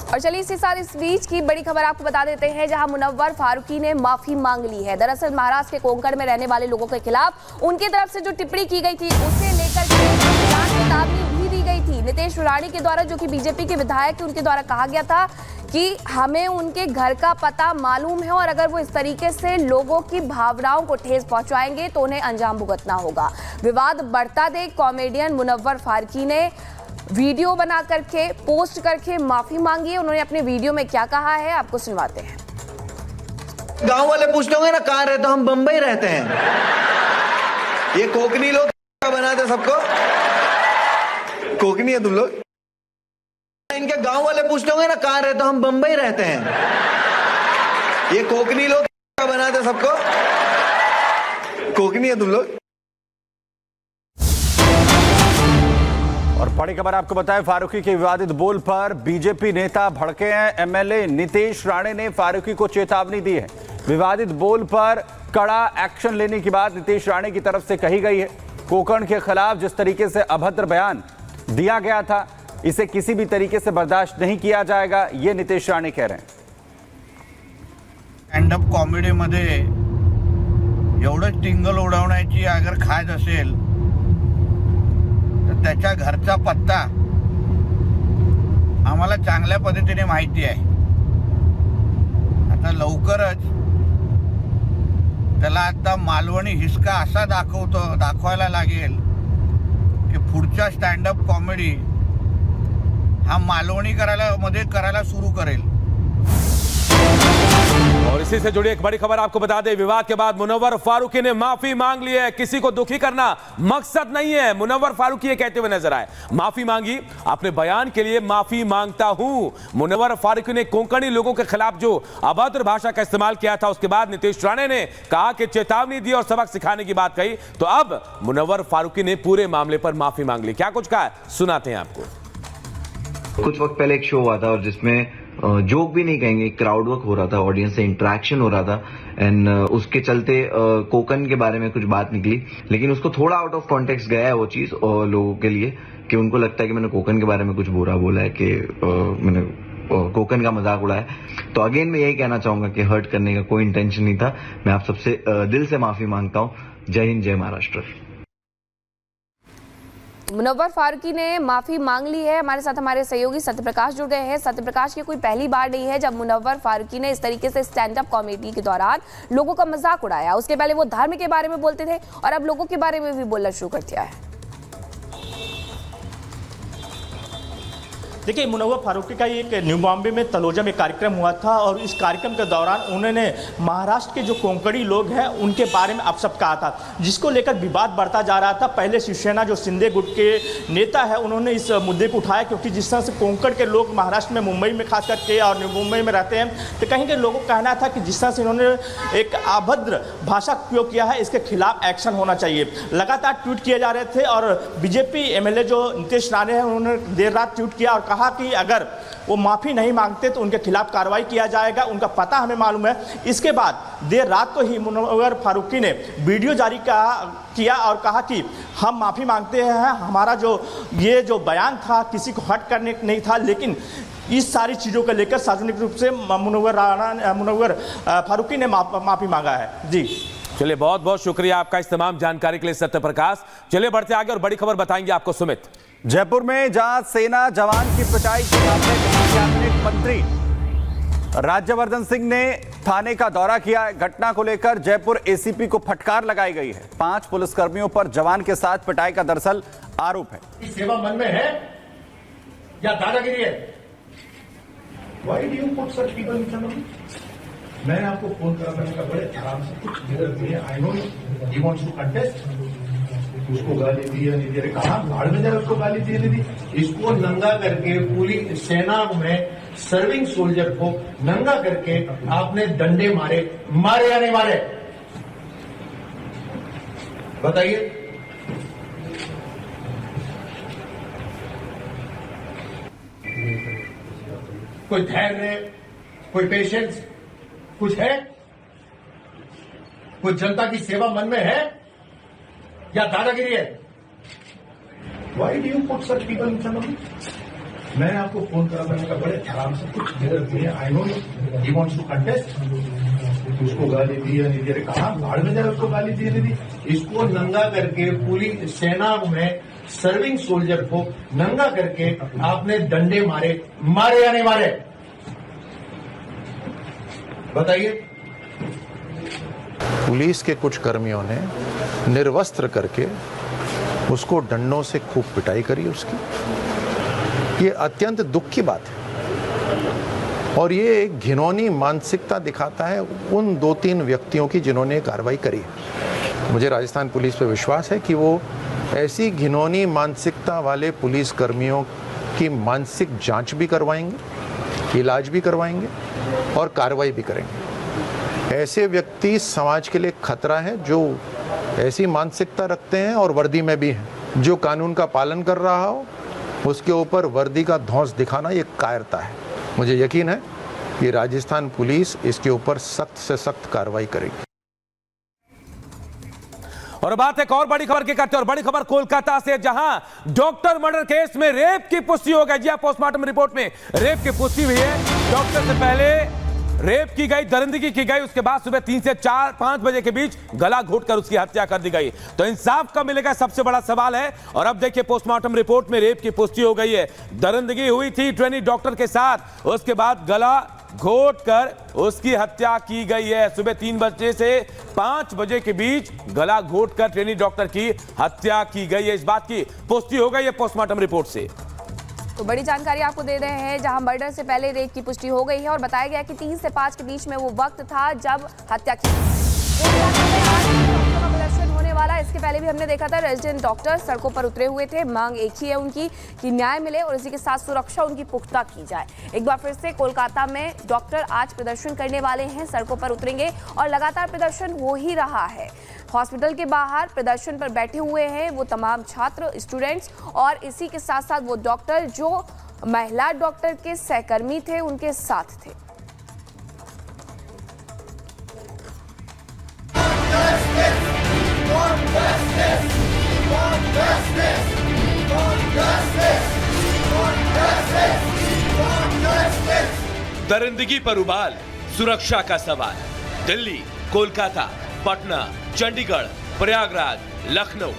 और चलिए इसी साथ इस बीच की बड़ी खबर आपको बता देते हैं, जहां मुनव्वर फारूकी ने माफी मांग ली है। दरअसल महाराष्ट्र के कोंकण में रहने वाले लोगों के खिलाफ उनकी तरफ से जो टिप्पणी की गई थी उसे लेकर चेतावनी भी दी गई थी। नितेश राणे के द्वारा, जो कि बीजेपी के विधायक, उनके द्वारा कहा गया था कि हमें उनके घर का पता मालूम है और अगर वो इस तरीके से लोगों की भावनाओं को ठेस पहुंचाएंगे तो उन्हें अंजाम भुगतना होगा। विवाद बढ़ता देख कॉमेडियन मुनव्वर फारूकी ने वीडियो बना करके पोस्ट करके माफी मांगी है। उन्होंने अपने वीडियो में क्या कहा है आपको सुनवाते हैं। गांव वाले पूछते होंगे ना कहाँ रहते हो, हम बंबई रहते हैं। ये कोकनी लोग बनाते सबको, कोकनी है तुम लोग। इनके गांव वाले पूछते होंगे ना कहाँ रहते हो, हम बंबई रहते हैं। ये कोकनी लोग बनाते सबको, कोकनी है तुम लोग। और बड़ी खबर आपको बताएं, फारूकी के विवादित बोल पर बीजेपी नेता भड़के हैं। एमएलए नितेश राणे ने फारूकी को चेतावनी दी है। विवादित बोल पर कड़ा एक्शन लेने की बात नितेश राणे की तरफ से कही गई है। कोंकण के खिलाफ जिस तरीके से अभद्र बयान दिया गया था, इसे किसी भी तरीके से बर्दाश्त नहीं किया जाएगा, ये नितेश राणे कह रहे हैं। स्टँडअप कॉमेडीमध्ये एवढं टिंगल उडवण्याची अगर खाज असेल तर त्याच्या घरचा पत्ता आम्हाला चांगल्या पद्धतीने माहिती आहे। आता लवकरच त्याला आता मालवणी हिसका असा दाखवायला लागेल की पुढच्या स्टँडअप कॉमेडी हा मालवणी करायला सुरू करेल। और इसी से जुड़ी एक बड़ी खबर आपको बता दें, विवाद के बाद मुनव्वर फारूकी ने माफी मांग ली है। किसी को दुखी करना मकसद नहीं है, मुनव्वर फारूकी ये कहते हुए नजर आए। माफी मांगी, अपने बयान के लिए माफी मांगता हूं। मुनव्वर फारूकी ने कोंकणी लोगों के खिलाफ जो अभद्र भाषा का इस्तेमाल किया था, उसके बाद नितेश राणे ने कहा कि चेतावनी दी और सबक सिखाने की बात कही। तो अब मुनव्वर फारूकी ने पूरे मामले पर माफी मांग ली। क्या कुछ कहा है सुनाते हैं आपको। कुछ वक्त पहले एक शो हुआ था और जिसमें जोक भी नहीं कहेंगे, क्राउड वर्क हो रहा था, ऑडियंस से इंटरेक्शन हो रहा था एंड उसके चलते कोकन के बारे में कुछ बात निकली, लेकिन उसको थोड़ा आउट ऑफ कॉन्टेक्स्ट गया है वो चीज और लोगों के लिए कि उनको लगता है कि मैंने कोकन के बारे में कुछ बुरा बोला है, कि मैंने कोकन का मजाक उड़ाया। तो अगेन मैं यही कहना चाहूंगा कि हर्ट करने का कोई इंटेंशन नहीं था। मैं आप सबसे दिल से माफी मांगता हूँ। जय हिंद, जय महाराष्ट्र। मुनव्वर फारूकी ने माफी मांग ली है। हमारे साथ हमारे सहयोगी सत्यप्रकाश जुड़ गए हैं। सत्यप्रकाश, ये कोई पहली बार नहीं है जब मुनव्वर फारूकी ने इस तरीके से स्टैंड अप कॉमेडी के दौरान लोगों का मजाक उड़ाया। उसके पहले वो धर्म के बारे में बोलते थे और अब लोगों के बारे में भी बोलना शुरू कर दिया है। देखिए, मुनव्वर फारूकी का एक न्यू बॉम्बे में तलोजा में कार्यक्रम हुआ था और इस कार्यक्रम के दौरान उन्होंने महाराष्ट्र के जो कोंकणी लोग हैं उनके बारे में अपशब्द कहा था, जिसको लेकर विवाद बढ़ता जा रहा था। पहले शिवसेना जो शिंदे गुट के नेता है उन्होंने इस मुद्दे को उठाया, क्योंकि जिस तरह से कोंकण के लोग महाराष्ट्र में, मुंबई में खास करके और न्यू मुंबई में रहते हैं, तो कहीं के लोगों का कहना था कि जिस तरह से इन्होंने एक अभद्र भाषा का उपयोग किया है, इसके खिलाफ एक्शन होना चाहिए। लगातार ट्वीट किए जा रहे थे और बीजेपी एमएलए जो नितेश राणे हैं उन्होंने देर रात ट्वीट किया और कहा कि अगर वो माफी नहीं मांगते तो उनके खिलाफ कार्रवाई किया जाएगा, उनका पता हमें मालूम है। इसके बाद देर रात को ही मुनव्वर फारूकी ने वीडियो जारी किया और कहा कि हम माफी मांगते हैं, हमारा ये जो बयान था किसी को हर्ट करने नहीं था, लेकिन इस सारी चीज़ों को लेकर सार्वजनिक रूप से मुनव्वर फारूकी ने माफी मांगा है। जी चलिए, बहुत बहुत शुक्रिया आपका इस तमाम जानकारी के लिए सत्यप्रकाश। चलिए बढ़ते आगे और बड़ी खबर बताएंगे आपको सुमित। जयपुर में जहां सेना जवान की पिटाई के मामले में कैबिनेट मंत्री राज्यवर्धन सिंह ने थाने का दौरा किया है। घटना को लेकर जयपुर एसीपी को फटकार लगाई गई है। 5 पुलिसकर्मियों पर जवान के साथ पिटाई का दरअसल आरोप है। सेवा मन में है या दादागिरी है? Why do you put such people in front of me? मैंने आपको फोन करा, मैंने कहा बड़े आराम से कुछ देर दिए। I know he wants to contest, उसको गाली दी या नहीं दे रहे, कहा भाड़ में जरा उसको गाली दी नहीं दी। इसको नंगा करके पूरी सेना में सर्विंग सोल्जर को नंगा करके आपने डंडे मारे या नहीं मारे? बताइए। कोई धैर्य, कोई पेशेंस कुछ है? कोई जनता की सेवा मन में है या दादागिरी है? Why do you put such people in front of me? मैंने आपको फोन करा, मैंने कहा बड़े आराम से कुछ देर दिए। I know he wants to contest, उसको गाली दी या नहीं दी, कहा भाड़ में जरा उसको गाली दी नहीं दी। इसको नंगा करके पूरी सेना में सर्विंग सोल्जर को नंगा करके आपने डंडे मारे या नहीं मारे, बताइए। पुलिस के कुछ कर्मियों ने निर्वस्त्र करके उसको डंडों से खूब पिटाई करी उसकी। ये अत्यंत दुख की बात है और ये एक घिनौनी मानसिकता दिखाता है उन 2-3 व्यक्तियों की जिन्होंने कार्रवाई करी है। मुझे राजस्थान पुलिस पे विश्वास है कि वो ऐसी घिनौनी मानसिकता वाले पुलिस कर्मियों की मानसिक जांच भी करवाएंगे, इलाज भी करवाएंगे और कार्रवाई भी करेंगे। ऐसे व्यक्ति समाज के लिए खतरा है जो ऐसी मानसिकता रखते हैं और वर्दी में भी हैं। जो कानून का पालन कर रहा हो उसके ऊपर वर्दी का धौंस दिखाना ये कायरता है। मुझे यकीन है कि राजस्थान पुलिस इसके ऊपर सख्त से सख्त कार्रवाई करेगी। और बात एक और बड़ी खबर की करते हैं, और बड़ी खबर कोलकाता से, जहां डॉक्टर मर्डर केस में रेप की पुष्टि हो गई। जी हां, पोस्टमार्टम रिपोर्ट में रेप की पुष्टि हुई है। डॉक्टर से पहले रेप की गई, दरिंदगी की गई, उसके बाद सुबह 3 से 5 बजे के बीच गला घोटकर उसकी हत्या कर दी गई। तो इंसाफ कब मिलेगा, सबसे बड़ा सवाल है। और अब देखिए, पोस्टमार्टम रिपोर्ट में रेप की पुष्टि हो गई है। दरिंदगी हुई थी ट्रेनी डॉक्टर के साथ, उसके बाद गला घोटकर उसकी हत्या की गई है। सुबह 3 बजे से 5 बजे के बीच गला घोटकर ट्रेनी डॉक्टर की हत्या की गई है। इस बात की पुष्टि हो गई है पोस्टमार्टम रिपोर्ट से। तो बड़ी जानकारी आपको दे रहे हैं, जहां मर्डर से पहले रेप की पुष्टि हो गई है और बताया गया कि 3 से 5 के बीच में वो वक्त था जब हत्या की प्रदर्शन होने वाला। इसके पहले भी हमने देखा था रेजिडेंट डॉक्टर सड़कों पर उतरे हुए थे। मांग एक ही है उनकी कि न्याय मिले और इसी के साथ सुरक्षा उनकी पुख्ता की जाए। एक बार फिर से कोलकाता में डॉक्टर आज प्रदर्शन करने वाले हैं, सड़कों पर उतरेंगे और लगातार प्रदर्शन हो ही रहा है। हॉस्पिटल के बाहर प्रदर्शन पर बैठे हुए हैं वो तमाम छात्र, स्टूडेंट्स और इसी के साथ साथ वो डॉक्टर जो महिला डॉक्टर के सहकर्मी थे उनके साथ थे। दरिंदगी पर उबाल, सुरक्षा का सवाल। दिल्ली, कोलकाता, पटना, चंडीगढ़, प्रयागराज, लखनऊ।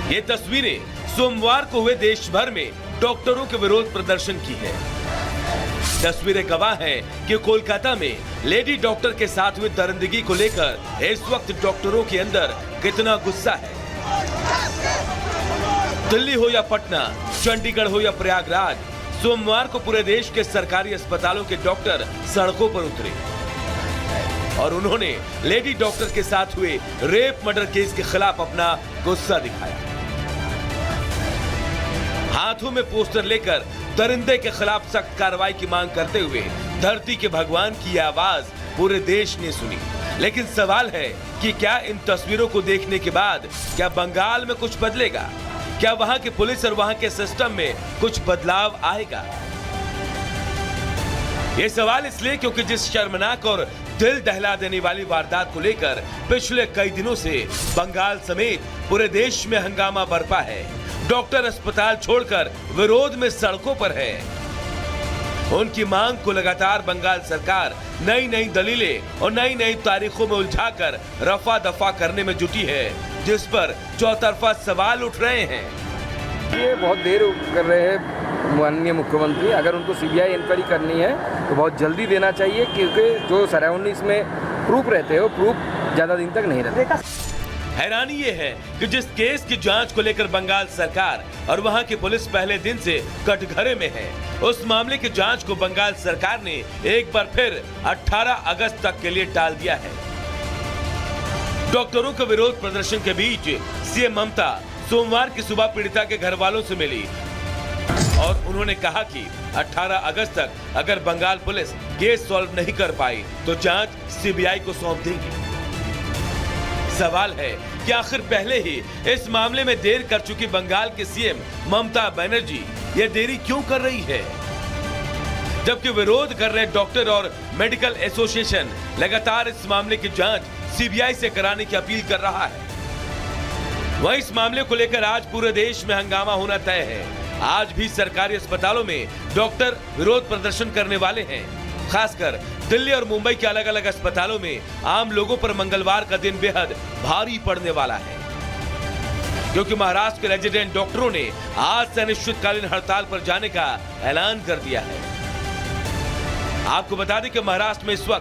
ये तस्वीरें सोमवार को हुए देश भर में डॉक्टरों के विरोध प्रदर्शन की है। तस्वीरें गवाह हैं कि कोलकाता में लेडी डॉक्टर के साथ हुई दरिंदगी को लेकर इस वक्त डॉक्टरों के अंदर कितना गुस्सा है। दिल्ली हो या पटना, चंडीगढ़ हो या प्रयागराज, सोमवार को पूरे देश के सरकारी अस्पतालों के डॉक्टर सड़कों पर उतरे और उन्होंने लेडी डॉक्टर के साथ हुए रेप मर्डर केस के खिलाफ अपना गुस्सा दिखाया। हाथों में पोस्टर लेकर दरिंदे के खिलाफ सख्त कार्रवाई की मांग करते हुए धरती के भगवान की आवाज पूरे देश ने सुनी। लेकिन सवाल है कि क्या इन तस्वीरों को देखने के बाद क्या बंगाल में कुछ बदलेगा? क्या वहां की पुलिस और वहां के सिस्टम में कुछ बदलाव आएगा? ये सवाल इसलिए क्योंकि जिस शर्मनाक और दिल दहला देने वाली वारदात को लेकर पिछले कई दिनों से बंगाल समेत पूरे देश में हंगामा बरपा है। डॉक्टर अस्पताल छोड़कर विरोध में सड़कों पर है। उनकी मांग को लगातार बंगाल सरकार नई नई दलीलें और नई नई तारीखों में उलझाकर रफा दफा करने में जुटी है, जिस पर चौतरफा सवाल उठ रहे हैं। ये बहुत देर कर रहे हैं माननीय मुख्यमंत्री। अगर उनको सीबीआई इंक्वायरी करनी है तो बहुत जल्दी देना चाहिए, क्योंकि जो सराउंडिंग्स में प्रूफ रहते हैं वो प्रूफ ज्यादा दिन तक नहीं रहते। हैरानी ये है कि जिस केस की जांच को लेकर बंगाल सरकार और वहां की पुलिस पहले दिन से कटघरे में है, उस मामले की जांच को बंगाल सरकार ने एक बार फिर 18 अगस्त तक के लिए टाल दिया है। डॉक्टरों के विरोध प्रदर्शन के बीच सीएम ममता सोमवार की सुबह पीड़िता के घर वालों से मिली और उन्होंने कहा कि 18 अगस्त तक अगर बंगाल पुलिस केस सॉल्व नहीं कर पाई तो जांच सीबीआई को सौंप देगी। सवाल है कि आखिर पहले ही इस मामले में देर कर चुकी बंगाल के सीएम ममता बनर्जी ये देरी क्यों कर रही है, जबकि विरोध कर रहे डॉक्टर और मेडिकल एसोसिएशन लगातार इस मामले की जांच सीबीआई से कराने की अपील कर रहा है। वहीं इस मामले को लेकर आज पूरे देश में हंगामा होना तय है। आज भी सरकारी अस्पतालों में डॉक्टर विरोध प्रदर्शन करने वाले हैं। खासकर दिल्ली और मुंबई के अलग अलग अस्पतालों में आम लोगों पर मंगलवार का दिन बेहद भारी पड़ने वाला है, क्योंकि महाराष्ट्र के रेजिडेंट डॉक्टरों ने आज से अनिश्चितकालीन हड़ताल पर जाने का ऐलान कर दिया है। आपको बता दें कि महाराष्ट्र में इस वक्त